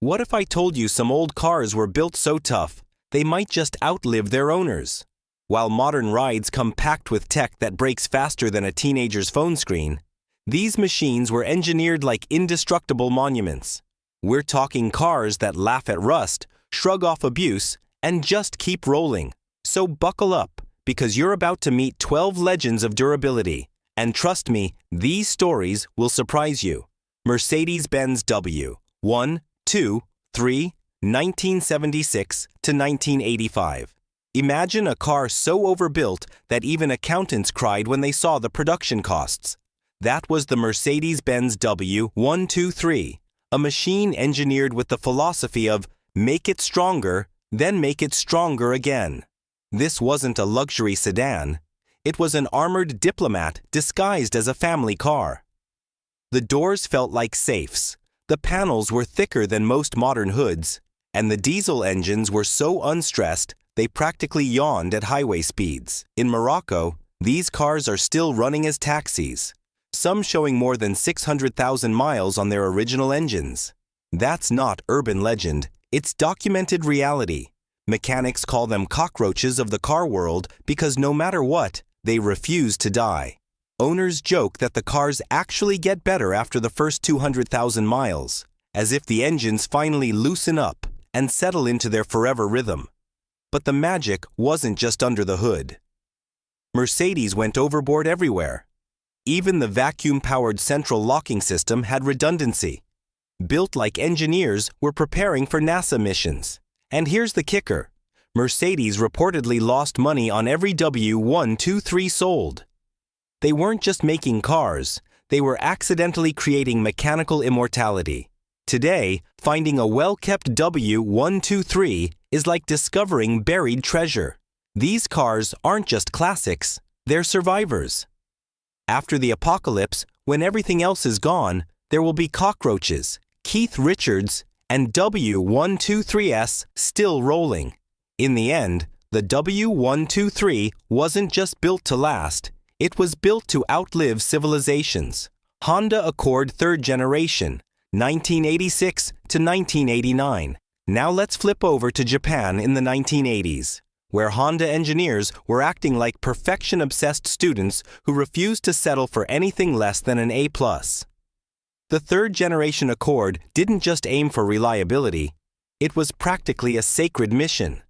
What if I told you some old cars were built so tough, they might just outlive their owners? While modern rides come packed with tech that breaks faster than a teenager's phone screen, these machines were engineered like indestructible monuments. We're talking cars that laugh at rust, shrug off abuse, and just keep rolling. So buckle up, because you're about to meet 12 legends of durability. And trust me, these stories will surprise you. Mercedes-Benz W123, 1976 to 1985. Imagine a car so overbuilt that even accountants cried when they saw the production costs. That was the Mercedes-Benz W123, a machine engineered with the philosophy of make it stronger, then make it stronger again. This wasn't a luxury sedan. It was an armored diplomat disguised as a family car. The doors felt like safes, the panels were thicker than most modern hoods, and the diesel engines were so unstressed they practically yawned at highway speeds. In Morocco, these cars are still running as taxis, some showing more than 600,000 miles on their original engines. That's not urban legend, it's documented reality. Mechanics call them cockroaches of the car world because no matter what, they refuse to die. Owners joke that the cars actually get better after the first 200,000 miles, as if the engines finally loosen up and settle into their forever rhythm. But the magic wasn't just under the hood. Mercedes went overboard everywhere. Even the vacuum-powered central locking system had redundancy. Built like engineers were preparing for NASA missions. And here's the kicker. Mercedes reportedly lost money on every W123 sold. They weren't just making cars, they were accidentally creating mechanical immortality. Today, finding a well-kept W123 is like discovering buried treasure. These cars aren't just classics, they're survivors. After the apocalypse, when everything else is gone, there will be cockroaches, Keith Richards, and W123s still rolling. In the end, the W123 wasn't just built to last, it was built to outlive civilizations. Honda Accord 3rd generation, 1986 to 1989. Now let's flip over to Japan in the 1980s, where Honda engineers were acting like perfection-obsessed students who refused to settle for anything less than an A+. The 3rd generation Accord didn't just aim for reliability, it was practically a sacred mission.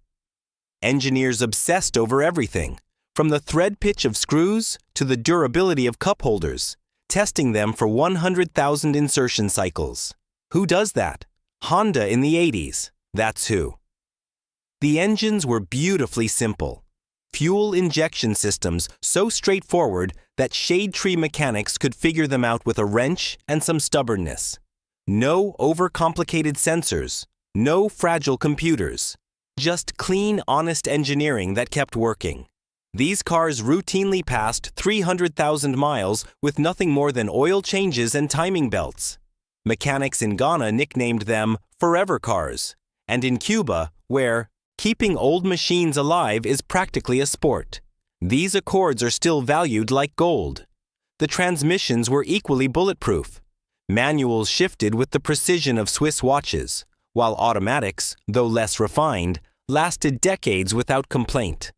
Engineers obsessed over everything, from the thread pitch of screws to the durability of cup holders, testing them for 100,000 insertion cycles. Who does that? Honda in the 80s, that's who. The engines were beautifully simple. Fuel injection systems so straightforward that shade tree mechanics could figure them out with a wrench and some stubbornness. No overcomplicated sensors, no fragile computers. Just clean, honest engineering that kept working. These cars routinely passed 300,000 miles with nothing more than oil changes and timing belts. Mechanics in Ghana nicknamed them forever cars, and in Cuba, where keeping old machines alive is practically a sport. These Accords are still valued like gold. The transmissions were equally bulletproof. Manuals shifted with the precision of Swiss watches, while automatics, though less refined, lasted decades without complaint.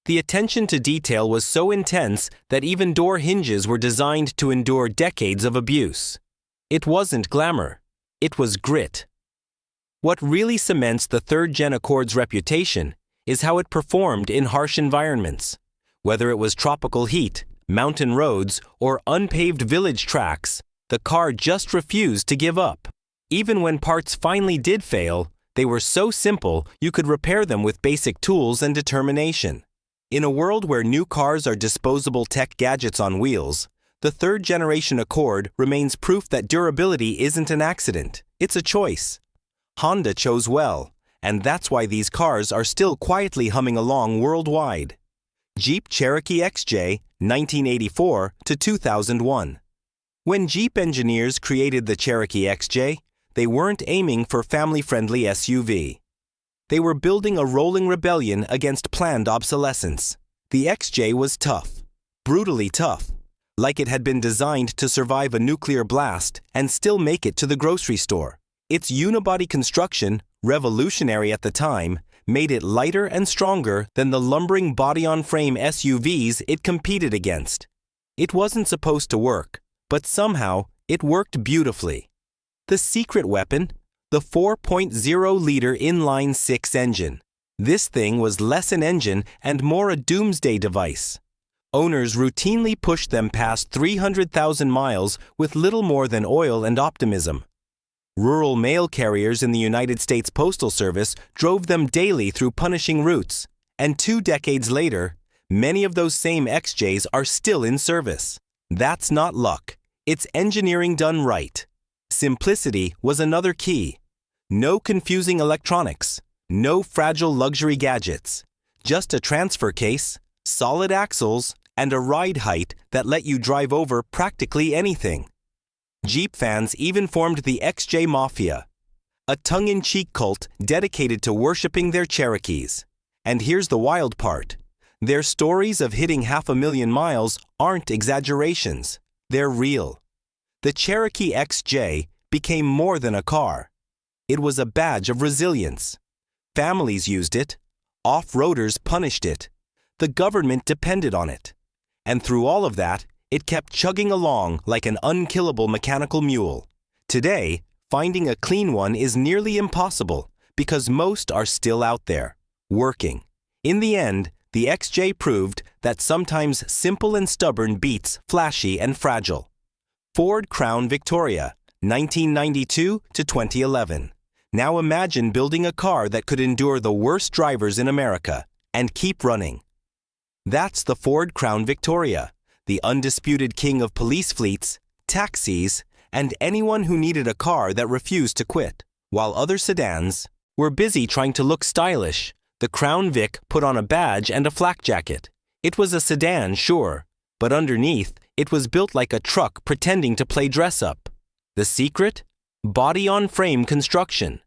The attention to detail was so intense that even door hinges were designed to endure decades of abuse. It wasn't glamour, it was grit. What really cements the 3rd Gen Accord's reputation is how it performed in harsh environments. Whether it was tropical heat, mountain roads, or unpaved village tracks, the car just refused to give up. Even when parts finally did fail, they were so simple you could repair them with basic tools and determination. In a world where new cars are disposable tech gadgets on wheels, the 3rd generation Accord remains proof that durability isn't an accident, it's a choice. Honda chose well, and that's why these cars are still quietly humming along worldwide. Jeep Cherokee XJ, 1984 to 2001. When Jeep engineers created the Cherokee XJ, they weren't aiming for family-friendly SUV. They were building a rolling rebellion against planned obsolescence. The XJ was tough, brutally tough, like it had been designed to survive a nuclear blast and still make it to the grocery store. Its unibody construction, revolutionary at the time, made it lighter and stronger than the lumbering body-on-frame SUVs it competed against. It wasn't supposed to work, but somehow it worked beautifully. The secret weapon? The 4.0-liter inline-six engine. This thing was less an engine and more a doomsday device. Owners routinely pushed them past 300,000 miles with little more than oil and optimism. Rural mail carriers in the United States Postal Service drove them daily through punishing routes, and 2 decades later, many of those same XJs are still in service. That's not luck. It's engineering done right. Simplicity was another key. No confusing electronics, no fragile luxury gadgets, just a transfer case, solid axles, and a ride height that let you drive over practically anything. Jeep fans even formed the XJ Mafia, a tongue-in-cheek cult dedicated to worshipping their Cherokees. And here's the wild part. Their stories of hitting 500,000 miles aren't exaggerations. They're real. The Cherokee XJ became more than a car. It was a badge of resilience. Families used it. Off-roaders punished it. The government depended on it. And through all of that, it kept chugging along like an unkillable mechanical mule. Today, finding a clean one is nearly impossible because most are still out there, working. In the end, the XJ proved that sometimes simple and stubborn beats flashy and fragile. Ford Crown Victoria, 1992 to 2011. Now imagine building a car that could endure the worst drivers in America and keep running. That's the Ford Crown Victoria, the undisputed king of police fleets, taxis, and anyone who needed a car that refused to quit. While other sedans were busy trying to look stylish, the Crown Vic put on a badge and a flak jacket. It was a sedan, sure, but underneath, it was built like a truck pretending to play dress-up. The secret? Body-on-frame construction.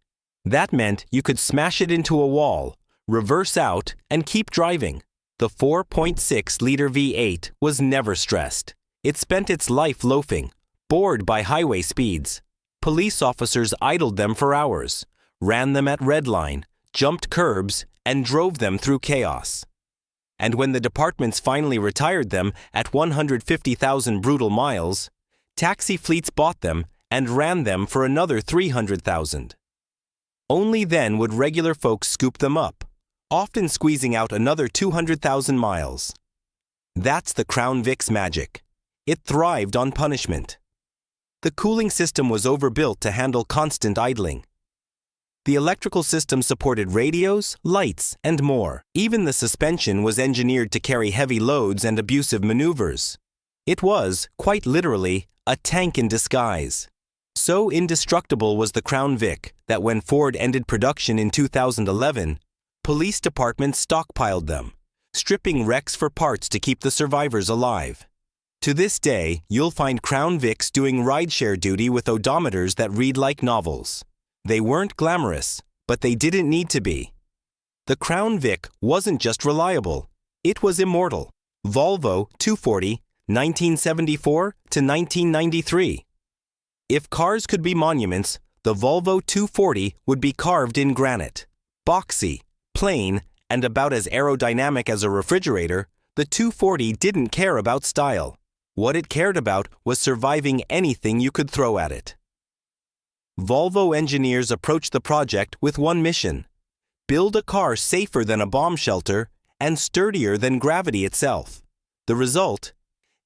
That meant you could smash it into a wall, reverse out, and keep driving. The 4.6-liter V8 was never stressed. It spent its life loafing, bored by highway speeds. Police officers idled them for hours, ran them at red line, jumped curbs, and drove them through chaos. And when the departments finally retired them at 150,000 brutal miles, taxi fleets bought them and ran them for another 300,000. Only then would regular folks scoop them up, often squeezing out another 200,000 miles. That's the Crown Vic's magic. It thrived on punishment. The cooling system was overbuilt to handle constant idling. The electrical system supported radios, lights, and more. Even the suspension was engineered to carry heavy loads and abusive maneuvers. It was, quite literally, a tank in disguise. So indestructible was the Crown Vic that when Ford ended production in 2011, police departments stockpiled them, stripping wrecks for parts to keep the survivors alive. To this day, you'll find Crown Vics doing rideshare duty with odometers that read like novels. They weren't glamorous, but they didn't need to be. The Crown Vic wasn't just reliable, it was immortal. Volvo 240, 1974 to 1993. If cars could be monuments, the Volvo 240 would be carved in granite. Boxy, plain, and about as aerodynamic as a refrigerator, the 240 didn't care about style. What it cared about was surviving anything you could throw at it. Volvo engineers approached the project with one mission: build a car safer than a bomb shelter and sturdier than gravity itself. The result?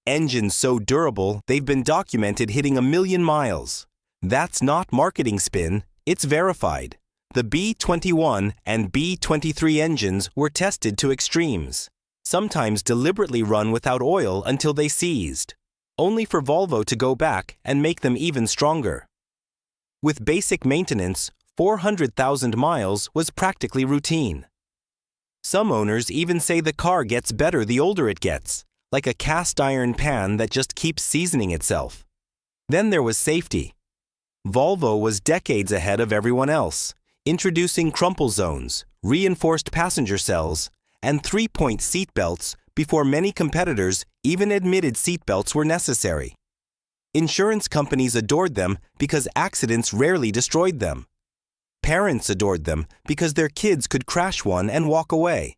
Engines so durable they've been documented hitting 1 million miles. That's not marketing spin, it's verified. The B21 and B23 engines were tested to extremes, sometimes deliberately run without oil until they seized, only for Volvo to go back and make them even stronger. With basic maintenance, 400,000 miles was practically routine. Some owners even say the car gets better the older it gets, like a cast iron pan that just keeps seasoning itself. Then there was safety. Volvo was decades ahead of everyone else, introducing crumple zones, reinforced passenger cells, and 3-point seat belts before many competitors even admitted seat belts were necessary. Insurance companies adored them because accidents rarely destroyed them. Parents adored them because their kids could crash one and walk away.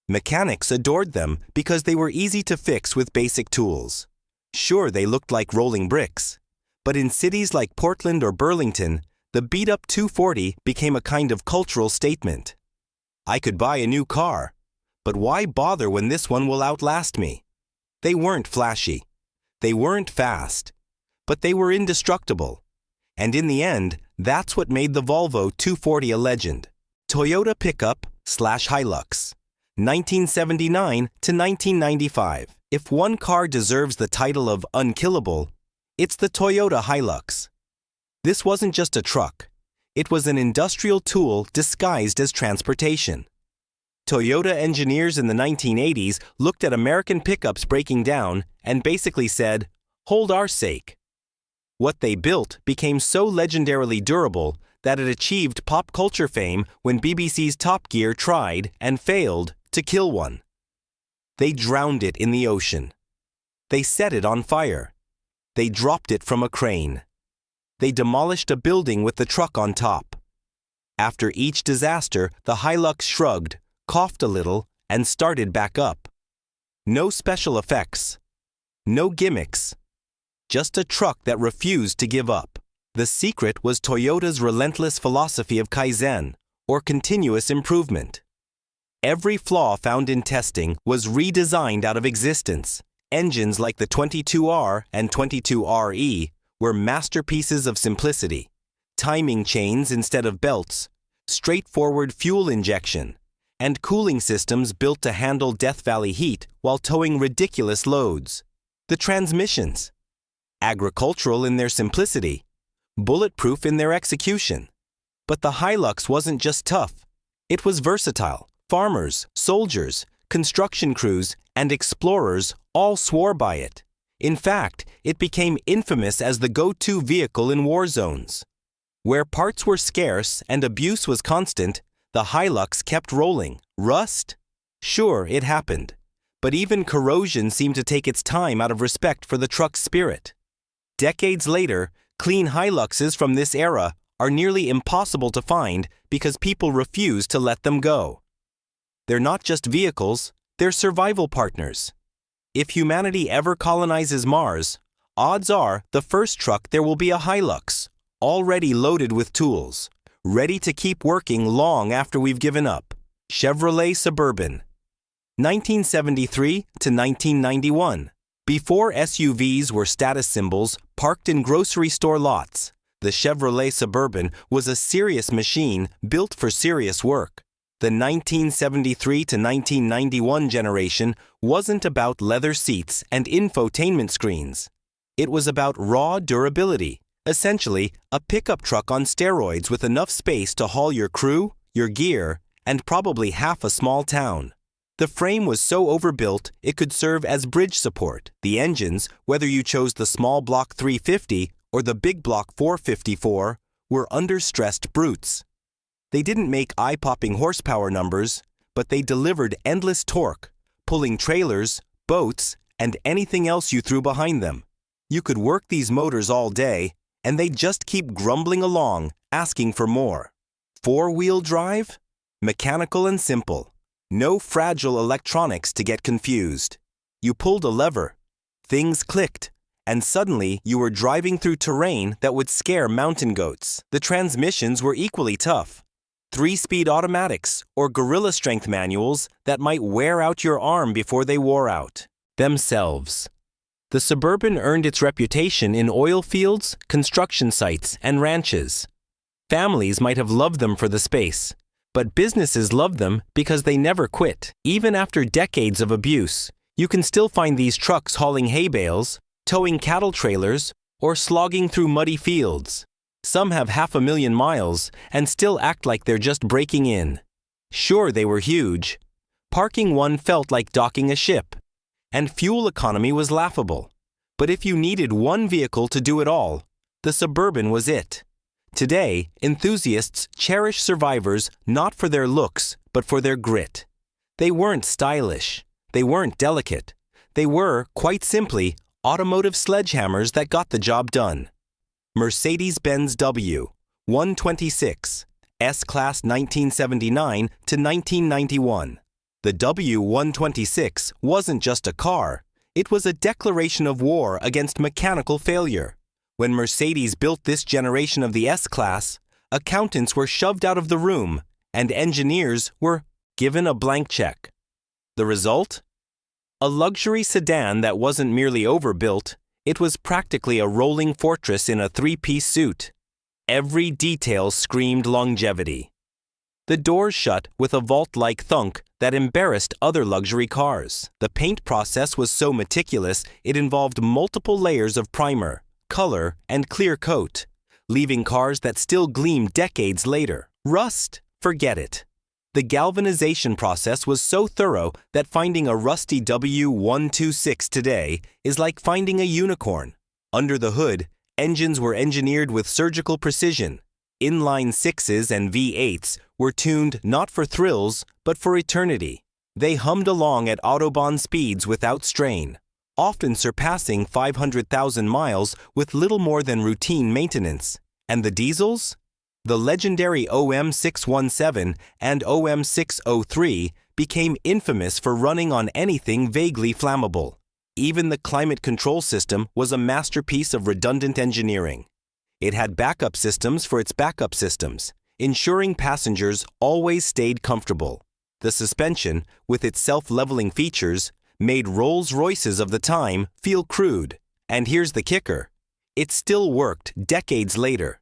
Mechanics adored them because they were easy to fix with basic tools. Sure, they looked like rolling bricks, but in cities like Portland or Burlington, the beat-up 240 became a kind of cultural statement. I could buy a new car, but why bother when this one will outlast me? They weren't flashy. They weren't fast, but they were indestructible. And in the end, that's what made the Volvo 240 a legend. Toyota pickup/Hilux, 1979 to 1995. If one car deserves the title of unkillable, it's the Toyota Hilux. This wasn't just a truck. It was an industrial tool disguised as transportation. Toyota engineers in the 1980s looked at American pickups breaking down and basically said, "Hold our sake." What they built became so legendarily durable that it achieved pop culture fame when BBC's Top Gear tried and failed to kill one. They drowned it in the ocean. They set it on fire. They dropped it from a crane. They demolished a building with the truck on top. After each disaster, the Hilux shrugged, coughed a little, and started back up. No special effects. No gimmicks. Just a truck that refused to give up. The secret was Toyota's relentless philosophy of Kaizen, or continuous improvement. Every flaw found in testing was redesigned out of existence. Engines like the 22R and 22RE were masterpieces of simplicity. Timing chains instead of belts, straightforward fuel injection, and cooling systems built to handle Death Valley heat while towing ridiculous loads. The transmissions, agricultural in their simplicity, bulletproof in their execution. But the Hilux wasn't just tough. It was versatile. Farmers, soldiers, construction crews, and explorers all swore by it. In fact, it became infamous as the go-to vehicle in war zones. Where parts were scarce and abuse was constant, the Hilux kept rolling. Rust? Sure, it happened. But even corrosion seemed to take its time out of respect for the truck's spirit. Decades later, clean Hiluxes from this era are nearly impossible to find because people refuse to let them go. They're not just vehicles, they're survival partners. If humanity ever colonizes Mars, odds are the first truck there will be a Hilux, already loaded with tools, ready to keep working long after we've given up. Chevrolet Suburban, 1973 to 1991. Before SUVs were status symbols parked in grocery store lots, the Chevrolet Suburban was a serious machine built for serious work. The 1973 to 1991 generation wasn't about leather seats and infotainment screens. It was about raw durability, essentially a pickup truck on steroids with enough space to haul your crew, your gear, and probably half a small town. The frame was so overbuilt it could serve as bridge support. The engines, whether you chose the small block 350 or the big block 454, were understressed brutes. They didn't make eye-popping horsepower numbers, but they delivered endless torque, pulling trailers, boats, and anything else you threw behind them. You could work these motors all day, and they'd just keep grumbling along, asking for more. Four-wheel drive? Mechanical and simple. No fragile electronics to get confused. You pulled a lever, things clicked, and suddenly you were driving through terrain that would scare mountain goats. The transmissions were equally tough. 3-speed automatics or gorilla strength manuals that might wear out your arm before they wore out themselves. The Suburban earned its reputation in oil fields, construction sites, and ranches. Families might have loved them for the space, but businesses loved them because they never quit. Even after decades of abuse, you can still find these trucks hauling hay bales, towing cattle trailers, or slogging through muddy fields. Some have 500,000 miles and still act like they're just breaking in. Sure, they were huge. Parking one felt like docking a ship, and fuel economy was laughable. But if you needed one vehicle to do it all, the Suburban was it. Today, enthusiasts cherish survivors not for their looks, but for their grit. They weren't stylish. They weren't delicate. They were, quite simply, automotive sledgehammers that got the job done. Mercedes-Benz W123, S-Class 1979 to 1991. The W126 wasn't just a car, it was a declaration of war against mechanical failure. When Mercedes built this generation of the S-Class, accountants were shoved out of the room and engineers were given a blank check. The result? A luxury sedan that wasn't merely overbuilt, it was practically a rolling fortress in a three-piece suit. Every detail screamed longevity. The doors shut with a vault-like thunk that embarrassed other luxury cars. The paint process was so meticulous it involved multiple layers of primer, color, and clear coat, leaving cars that still gleam decades later. Rust? Forget it. The galvanization process was so thorough that finding a rusty W126 today is like finding a unicorn. Under the hood, engines were engineered with surgical precision. Inline 6s and V8s were tuned not for thrills, but for eternity. They hummed along at Autobahn speeds without strain, often surpassing 500,000 miles with little more than routine maintenance. And the diesels? The legendary OM617 and OM603 became infamous for running on anything vaguely flammable. Even the climate control system was a masterpiece of redundant engineering. It had backup systems for its backup systems, ensuring passengers always stayed comfortable. The suspension, with its self-leveling features, made Rolls-Royces of the time feel crude. And here's the kicker: it still worked decades later.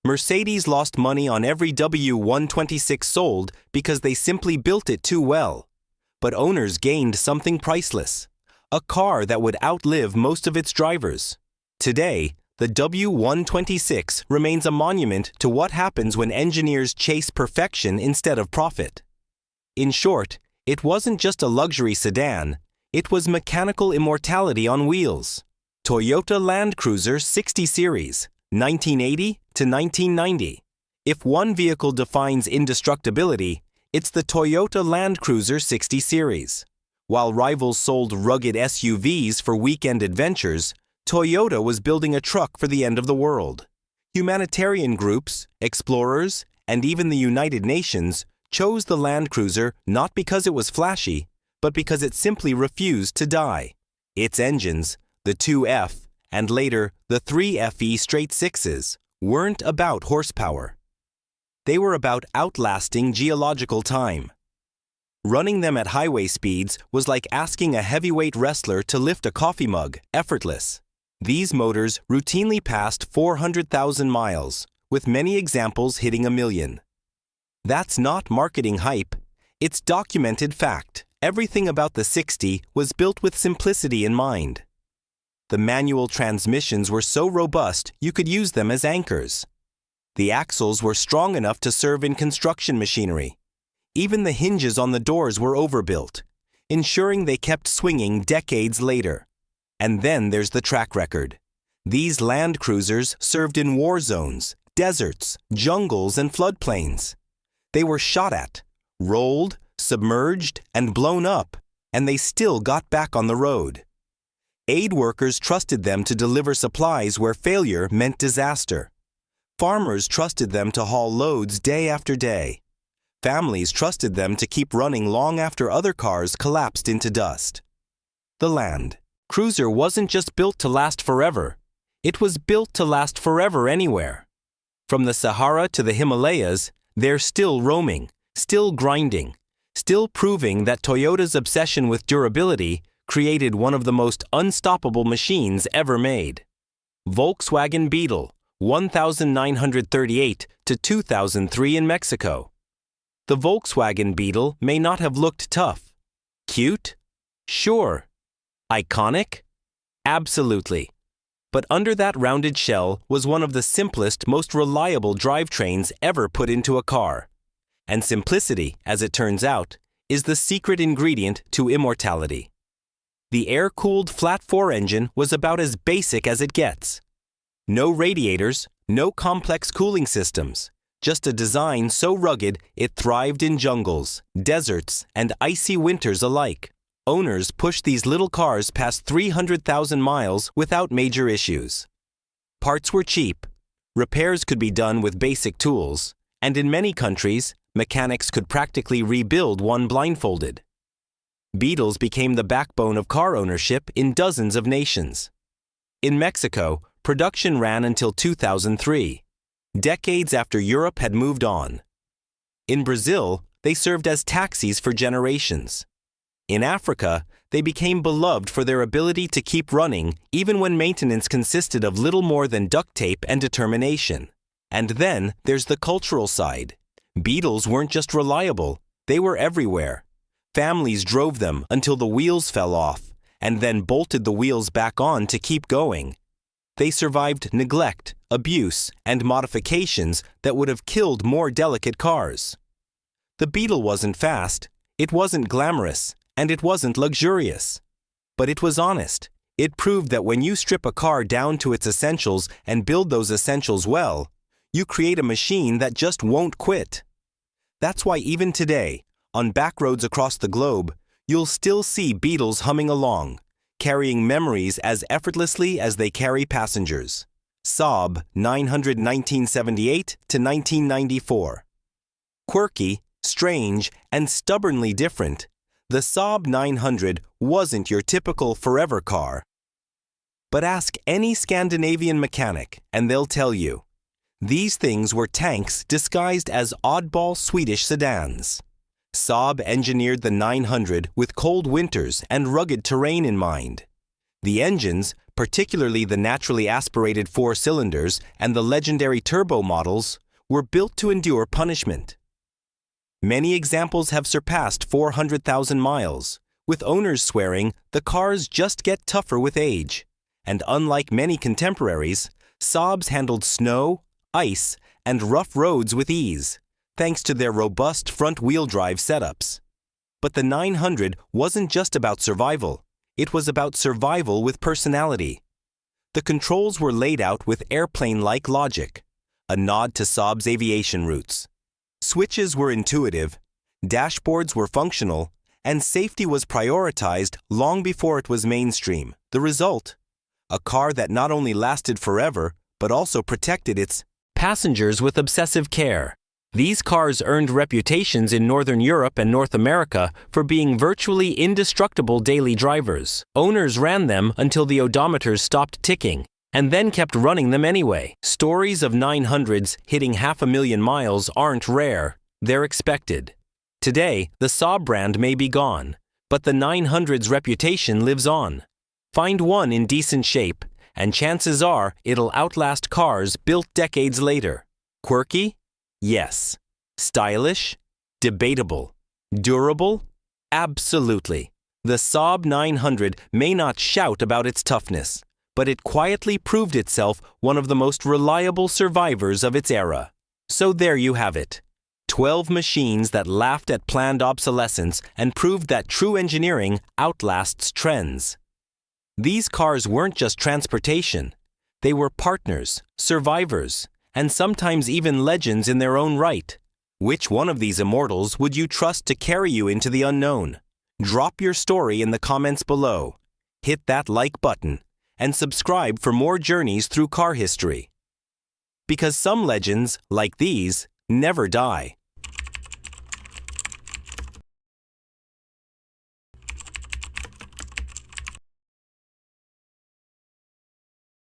Mercedes lost money on every W126 sold because they simply built it too well. But owners gained something priceless: a car that would outlive most of its drivers. Today, the W126 remains a monument to what happens when engineers chase perfection instead of profit. In short, it wasn't just a luxury sedan, it was mechanical immortality on wheels. Toyota Land Cruiser 60 Series, 1980 to 1990. If one vehicle defines indestructibility, it's the Toyota Land Cruiser 60 Series. While rivals sold rugged SUVs for weekend adventures, Toyota was building a truck for the end of the world. Humanitarian groups, explorers, and even the United Nations chose the Land Cruiser not because it was flashy, but because it simply refused to die. Its engines, the 2F, and later the 3FE straight sixes, weren't about horsepower. They were about outlasting geological time. Running them at highway speeds was like asking a heavyweight wrestler to lift a coffee mug, effortless. These motors routinely passed 400,000 miles, with many examples hitting 1 million. That's not marketing hype, it's documented fact. Everything about the 60 was built with simplicity in mind. The manual transmissions were so robust you could use them as anchors. The axles were strong enough to serve in construction machinery. Even the hinges on the doors were overbuilt, ensuring they kept swinging decades later. And then there's the track record. These Land Cruisers served in war zones, deserts, jungles, and floodplains. They were shot at, rolled, submerged, and blown up, and they still got back on the road. Aid workers trusted them to deliver supplies where failure meant disaster. Farmers trusted them to haul loads day after day. Families trusted them to keep running long after other cars collapsed into dust. The Land Cruiser wasn't just built to last forever. It was built to last forever anywhere. From the Sahara to the Himalayas, they're still roaming, still grinding, still proving that Toyota's obsession with durability created one of the most unstoppable machines ever made. Volkswagen Beetle, 1938 to 2003 in Mexico. The Volkswagen Beetle may not have looked tough. Cute? Sure. Iconic? Absolutely. But under that rounded shell was one of the simplest, most reliable drivetrains ever put into a car. And simplicity, as it turns out, is the secret ingredient to immortality. The air-cooled flat-4 engine was about as basic as it gets. No radiators, no complex cooling systems, just a design so rugged it thrived in jungles, deserts, and icy winters alike. Owners pushed these little cars past 300,000 miles without major issues. Parts were cheap, repairs could be done with basic tools, and in many countries, mechanics could practically rebuild one blindfolded. Beetles became the backbone of car ownership in dozens of nations. In Mexico, production ran until 2003, decades after Europe had moved on. In Brazil, they served as taxis for generations. In Africa, they became beloved for their ability to keep running even when maintenance consisted of little more than duct tape and determination. And then there's the cultural side. Beetles weren't just reliable, they were everywhere. Families drove them until the wheels fell off, and then bolted the wheels back on to keep going. They survived neglect, abuse, and modifications that would have killed more delicate cars. The Beetle wasn't fast, it wasn't glamorous, and it wasn't luxurious. But it was honest. It proved that when you strip a car down to its essentials and build those essentials well, you create a machine that just won't quit. That's why even today, on back roads across the globe, you'll still see Beetles humming along, carrying memories as effortlessly as they carry passengers. Saab 900 1978 to 1994. Quirky, strange, and stubbornly different, the Saab 900 wasn't your typical forever car. But ask any Scandinavian mechanic and they'll tell you, these things were tanks disguised as oddball Swedish sedans. Saab engineered the 900 with cold winters and rugged terrain in mind. The engines, particularly the naturally aspirated 4 cylinders and the legendary turbo models, were built to endure punishment. Many examples have surpassed 400,000 miles, with owners swearing the cars just get tougher with age. And unlike many contemporaries, Saabs handled snow, ice, and rough roads with ease, thanks to their robust front-wheel drive setups. But the 900 wasn't just about survival, it was about survival with personality. The controls were laid out with airplane-like logic, a nod to Saab's aviation roots. Switches were intuitive, dashboards were functional, and safety was prioritized long before it was mainstream. The result? A car that not only lasted forever, but also protected its passengers with obsessive care. These cars earned reputations in Northern Europe and North America for being virtually indestructible daily drivers. Owners ran them until the odometers stopped ticking, and then kept running them anyway. Stories of 900s hitting 500,000 miles aren't rare, they're expected. Today, the Saab brand may be gone, but the 900's reputation lives on. Find one in decent shape, and chances are it'll outlast cars built decades later. Quirky? Yes. Stylish? Debatable. Durable? Absolutely. The Saab 900 may not shout about its toughness, but it quietly proved itself one of the most reliable survivors of its era. So there you have it. 12 machines that laughed at planned obsolescence and proved that true engineering outlasts trends. These cars weren't just transportation. They were partners, survivors, and sometimes even legends in their own right. Which one of these immortals would you trust to carry you into the unknown? Drop your story in the comments below. Hit that like button and subscribe for more journeys through car history. Because some legends, like these, never die.